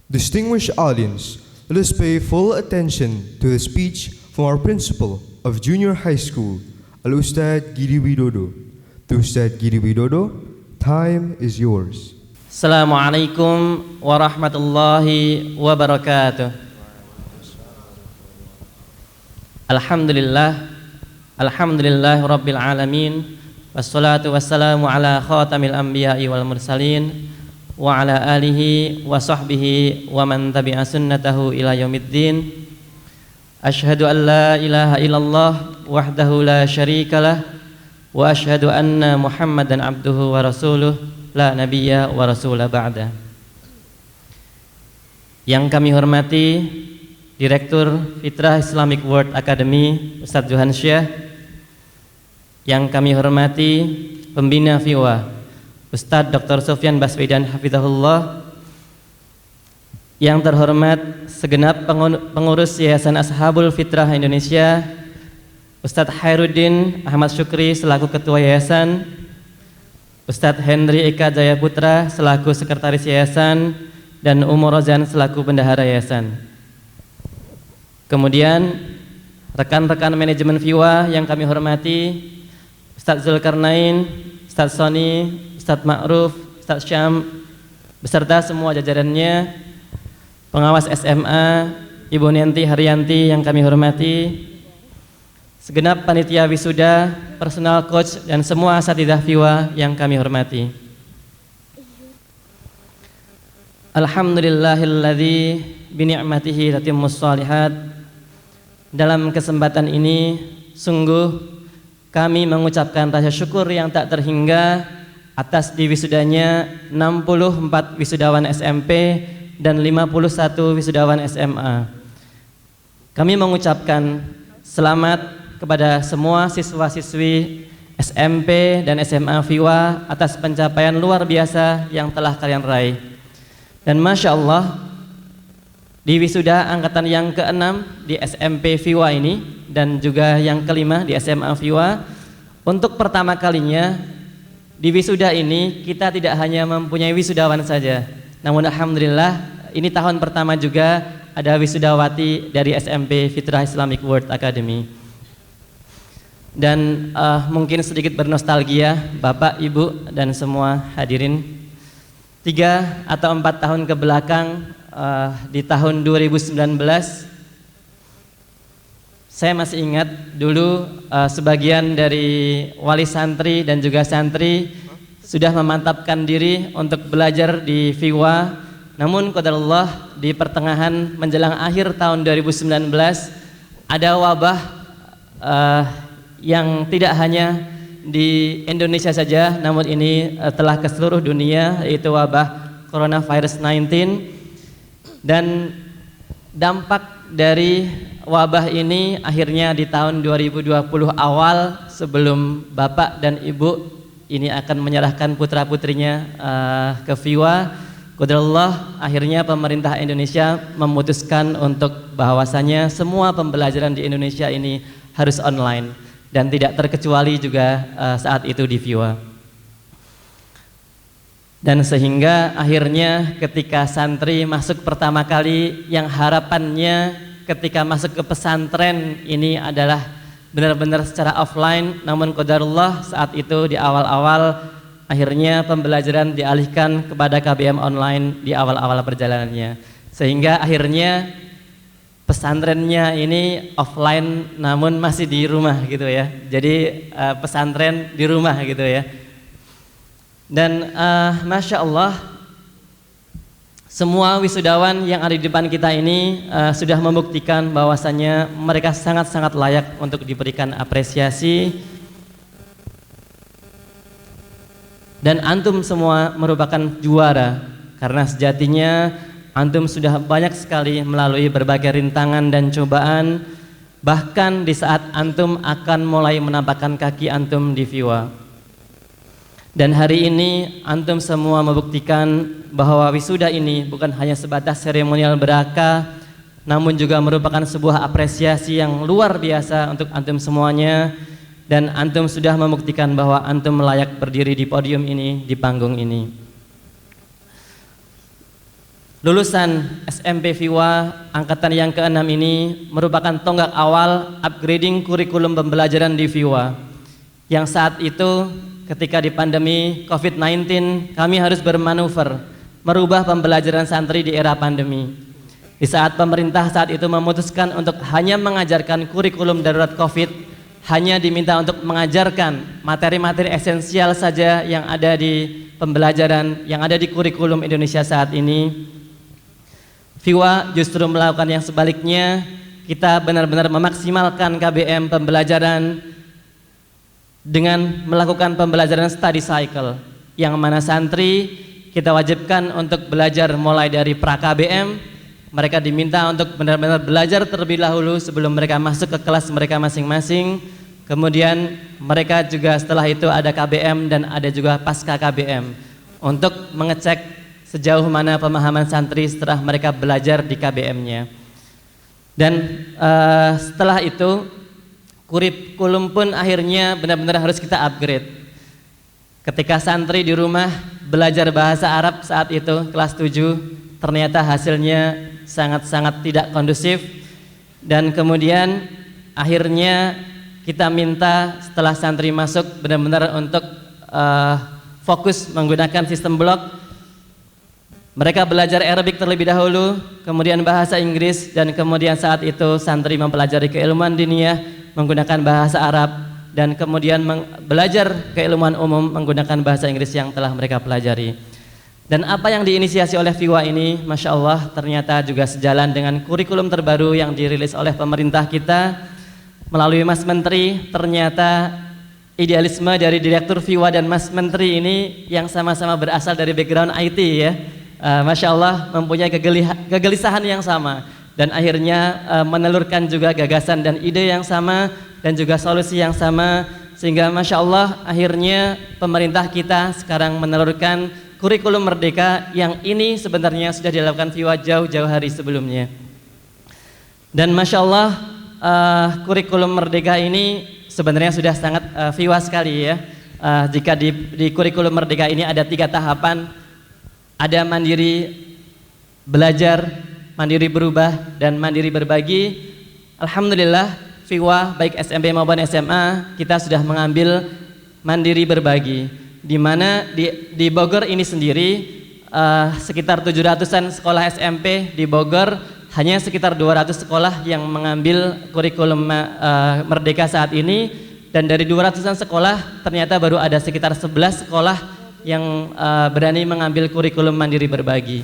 Distinguished audience, let us pay full attention to the speech from our principal of Junior High School, Al-Ustad Giri Widodo. To Ustad Giri Widodo, time is yours. Assalamualaikum warahmatullahi wabarakatuh. Alhamdulillah rabbil alamin. Wassalatu wassalamu ala khatamil anbiya'i wal mursalin wa ala alihi wa sahbihi wa man tabi'a sunnatahu ila yaumiddin. Asyhadu an la ilaha illallah wahdahu la syarikalah wa asyhadu anna Muhammadan abduhu wa rasuluh la nabiyya wa rasula ba'da. Yang kami hormati Direktur Fitrah Islamic World Academy Ustadz Johan Syah, yang kami hormati Pembina FIWA Ustadz Dr. Sofyan Baswedan Hafizahullah, yang terhormat segenap pengurus Yayasan Ashabul Fitrah Indonesia, Ustadz Khairuddin Ahmad Syukri selaku Ketua Yayasan, Ustadz Henry Eka Jayaputra selaku Sekretaris Yayasan, dan Umar Rozan selaku Bendahara Yayasan. Kemudian rekan-rekan manajemen FIWA yang kami hormati, Ustadz Zulkarnain, Ustadz Soni, Ustadz Ma'ruf, Ustadz Syam, beserta semua jajarannya, pengawas SMA, Ibu Nenti Haryanti yang kami hormati, segenap panitia wisuda, personal coach, dan semua asatidzah FIWA yang kami hormati. Alhamdulillahilladzi bini'matihi tatimmus shalihat. Dalam kesempatan ini sungguh kami mengucapkan rasa syukur yang tak terhingga atas diwisudanya 64 wisudawan SMP dan 51 wisudawan SMA. Kami mengucapkan selamat kepada semua siswa-siswi SMP dan SMA FIWA atas pencapaian luar biasa yang telah kalian raih. Dan Masya Allah, di wisuda angkatan yang ke-6 di SMP FIWA ini dan juga yang kelima di SMA FIWA, untuk pertama kalinya di wisuda ini kita tidak hanya mempunyai wisudawan saja, namun alhamdulillah ini tahun pertama juga ada wisudawati dari SMP Fitrah Islamic World Academy. Dan mungkin sedikit bernostalgia Bapak, Ibu, dan semua hadirin, 3 atau 4 tahun ke belakang, di tahun 2019 saya masih ingat dulu sebagian dari wali santri dan juga santri sudah memantapkan diri untuk belajar di FIWA. Namun qadarullah di pertengahan menjelang akhir tahun 2019 ada wabah yang tidak hanya di Indonesia saja, namun ini telah ke seluruh dunia, yaitu wabah coronavirus 19. Dan dampak dari wabah ini akhirnya di tahun 2020 awal, sebelum Bapak dan Ibu ini akan menyerahkan putra-putrinya ke FIWA, qadarullah akhirnya pemerintah Indonesia memutuskan untuk bahwasanya semua pembelajaran di Indonesia ini harus online, dan tidak terkecuali juga saat itu di FIWA. Dan sehingga akhirnya ketika santri masuk pertama kali, yang harapannya ketika masuk ke pesantren ini adalah benar-benar secara offline, namun qadarullah saat itu di awal-awal akhirnya pembelajaran dialihkan kepada KBM online di awal-awal perjalanannya, sehingga akhirnya pesantrennya ini offline namun masih di rumah gitu ya. Jadi pesantren di rumah gitu ya. Dan Masya Allah, semua wisudawan yang ada di depan kita ini sudah membuktikan bahwasannya mereka sangat-sangat layak untuk diberikan apresiasi. Dan antum semua merupakan juara, karena sejatinya antum sudah banyak sekali melalui berbagai rintangan dan cobaan, bahkan di saat antum akan mulai menampakkan kaki antum di FIWA. Dan hari ini antum semua membuktikan bahwa wisuda ini bukan hanya sebatas seremonial beraka, namun juga merupakan sebuah apresiasi yang luar biasa untuk antum semuanya. Dan antum sudah membuktikan bahwa antum layak berdiri di podium ini, di panggung ini. lulusan SMP FIWA angkatan yang ke-6 ini merupakan tonggak awal upgrading kurikulum pembelajaran di FIWA. Yang saat itu ketika di pandemi COVID-19 kami harus bermanuver merubah pembelajaran santri di era pandemi. Di saat pemerintah saat itu memutuskan untuk hanya mengajarkan kurikulum darurat COVID, hanya diminta untuk mengajarkan materi-materi esensial saja yang ada di pembelajaran, yang ada di kurikulum Indonesia saat ini. FIWA justru melakukan yang sebaliknya. Kita benar-benar memaksimalkan KBM pembelajaran dengan melakukan pembelajaran study cycle, yang mana santri kita wajibkan untuk belajar mulai dari pra-KBM. Mereka diminta untuk benar-benar belajar terlebih dahulu sebelum mereka masuk ke kelas mereka masing-masing. Kemudian mereka juga setelah itu ada KBM dan ada juga pasca KBM untuk mengecek sejauh mana pemahaman santri setelah mereka belajar di KBM-nya. Dan setelah itu kurikulum pun akhirnya benar-benar harus kita upgrade. Ketika santri di rumah belajar bahasa Arab saat itu kelas 7, ternyata hasilnya sangat-sangat tidak kondusif. Dan kemudian akhirnya kita minta setelah santri masuk benar-benar untuk fokus menggunakan sistem blok. Mereka belajar Arabic terlebih dahulu, kemudian bahasa Inggris, dan kemudian saat itu santri mempelajari keilmuan diniyah menggunakan bahasa Arab, dan kemudian belajar keilmuan umum menggunakan bahasa Inggris yang telah mereka pelajari. Dan apa yang diinisiasi oleh FIWA ini, Masya Allah, ternyata juga sejalan dengan kurikulum terbaru yang dirilis oleh pemerintah kita melalui Mas Menteri. Ternyata idealisme dari Direktur FIWA dan Mas Menteri ini yang sama-sama berasal dari background IT ya, Masya Allah, mempunyai kegelisahan yang sama, dan akhirnya menelurkan juga gagasan dan ide yang sama dan juga solusi yang sama, sehingga Masya Allah akhirnya pemerintah kita sekarang menelurkan kurikulum merdeka yang ini sebenarnya sudah dilakukan FIWA jauh-jauh hari sebelumnya. Dan Masya Allah kurikulum merdeka ini sebenarnya sudah sangat FIWA sekali ya. Jika di kurikulum merdeka ini ada 3 tahapan. Ada mandiri belajar, mandiri berubah, dan mandiri berbagi. Alhamdulillah FIWA baik SMP maupun SMA kita sudah mengambil mandiri berbagi, di mana di Bogor ini sendiri sekitar 700-an sekolah SMP di Bogor, hanya sekitar 200 sekolah yang mengambil kurikulum merdeka saat ini, dan dari 200-an sekolah ternyata baru ada sekitar 11 sekolah yang berani mengambil kurikulum mandiri berbagi.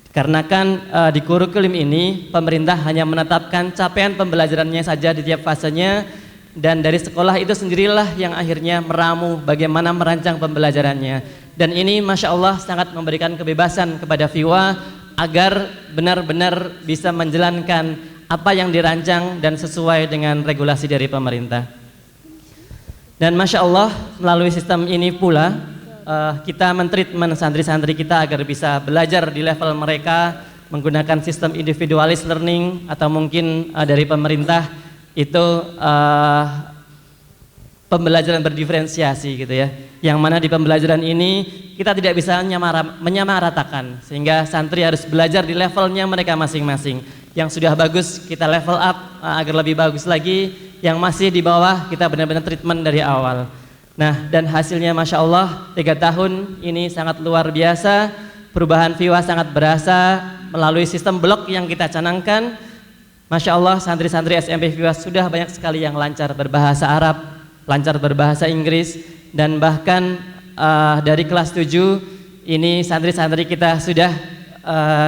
Karena kan di kurikulum ini pemerintah hanya menetapkan capaian pembelajarannya saja di tiap fasenya, dan dari sekolah itu sendirilah yang akhirnya meramu bagaimana merancang pembelajarannya. Dan ini Masya Allah sangat memberikan kebebasan kepada FIWA agar benar-benar bisa menjalankan apa yang dirancang dan sesuai dengan regulasi dari pemerintah. Dan Masya Allah melalui sistem ini pula kita mentreatment santri-santri kita agar bisa belajar di level mereka menggunakan sistem individualis learning, atau mungkin dari pemerintah itu pembelajaran berdiferensiasi gitu ya, yang mana di pembelajaran ini kita tidak bisa menyamaratakan, sehingga santri harus belajar di levelnya mereka masing-masing. Yang sudah bagus kita level up agar lebih bagus lagi, yang masih di bawah kita benar-benar treatment dari awal. Nah, dan hasilnya Masya Allah 3 tahun ini sangat luar biasa. Perubahan FIWA sangat berasa melalui sistem blok yang kita canangkan. Masya Allah santri-santri SMP FIWA sudah banyak sekali yang lancar berbahasa Arab, lancar berbahasa Inggris, dan bahkan dari kelas 7 ini santri-santri kita sudah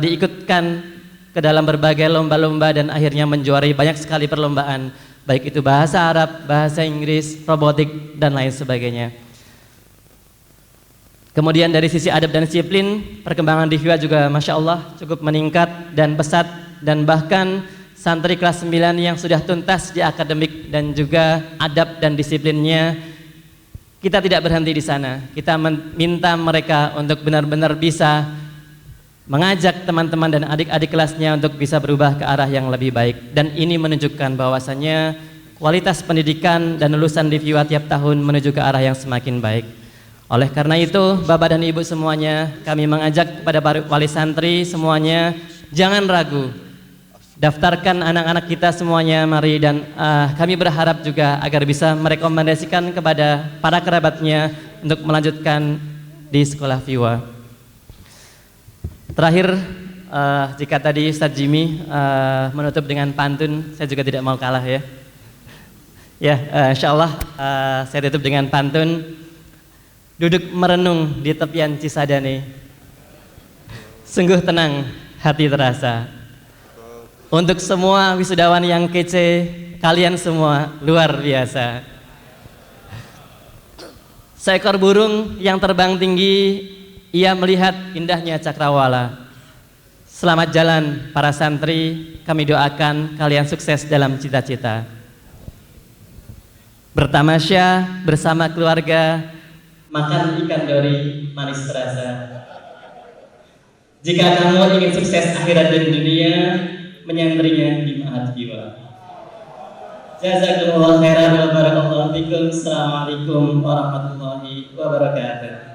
diikutkan ke dalam berbagai lomba-lomba dan akhirnya menjuarai banyak sekali perlombaan, baik itu bahasa Arab, bahasa Inggris, robotik, dan lain sebagainya. Kemudian dari sisi adab dan disiplin, perkembangan di FIWA juga Masya Allah cukup meningkat dan pesat, dan bahkan santri kelas 9 yang sudah tuntas di akademik dan juga adab dan disiplinnya, kita tidak berhenti di sana. Kita meminta mereka untuk benar-benar bisa mengajak teman-teman dan adik-adik kelasnya untuk bisa berubah ke arah yang lebih baik. Dan ini menunjukkan bahwasannya kualitas pendidikan dan lulusan di FIWA tiap tahun menuju ke arah yang semakin baik. Oleh karena itu, Bapak dan Ibu semuanya, kami mengajak kepada para wali santri semuanya, jangan ragu, daftarkan anak-anak kita semuanya, mari, dan kami berharap juga agar bisa merekomendasikan kepada para kerabatnya untuk melanjutkan di sekolah FIWA. Terakhir, jika tadi Ustadz Jimmy menutup dengan pantun, saya juga tidak mau kalah ya. Ya, insya Allah saya tutup dengan pantun. Duduk merenung di tepian Cisadane, sungguh tenang hati terasa. Untuk semua wisudawan yang kece, kalian semua luar biasa. Seekor burung yang terbang tinggi, ia melihat indahnya cakrawala. Selamat jalan para santri, kami doakan kalian sukses dalam cita-cita. Bertamasya bersama keluarga, makan ikan dori manis terasa. Jika kamu ingin sukses akhirat dan dunia, menyantrinya di Ma'had FIWA. Jazakumullah khairan wa barakallahu fikum. Assalamualaikum warahmatullahi wabarakatuh.